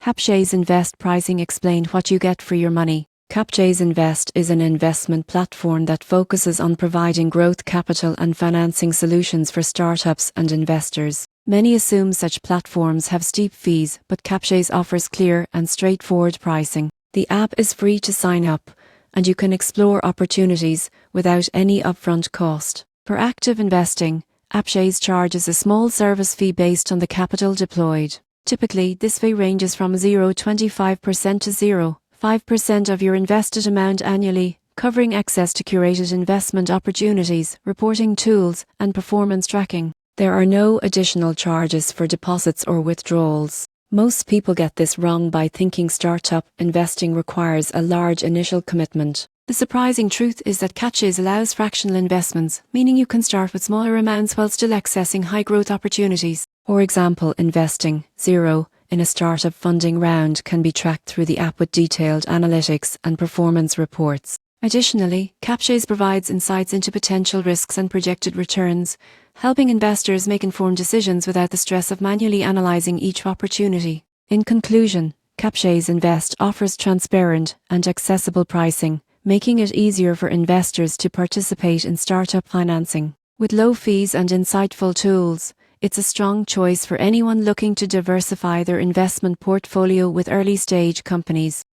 Capchase Invest Pricing explained what you get for your money. Capchase Invest is an investment platform that focuses on providing growth capital and financing solutions for startups and investors. Many assume such platforms have steep fees, but Capchase offers clear and straightforward pricing. The app is free to sign up, and you can explore opportunities without any upfront cost. For active investing, Capchase charges a small service fee based on the capital deployed. Typically, this fee ranges from 0.25% to 0.5% of your invested amount annually, covering access to curated investment opportunities, reporting tools, and performance tracking. There are no additional charges for deposits or withdrawals. Most people get this wrong by thinking startup investing requires a large initial commitment. The surprising truth is that Capchase allows fractional investments, meaning you can start with smaller amounts while still accessing high-growth opportunities. For example, investing zero in a startup funding round can be tracked through the app with detailed analytics and performance reports. Additionally, Capchase provides insights into potential risks and projected returns, helping investors make informed decisions without the stress of manually analyzing each opportunity. In conclusion, Capchase Invest offers transparent and accessible pricing, making it easier for investors to participate in startup financing. With low fees and insightful tools, it's a strong choice for anyone looking to diversify their investment portfolio with early-stage companies.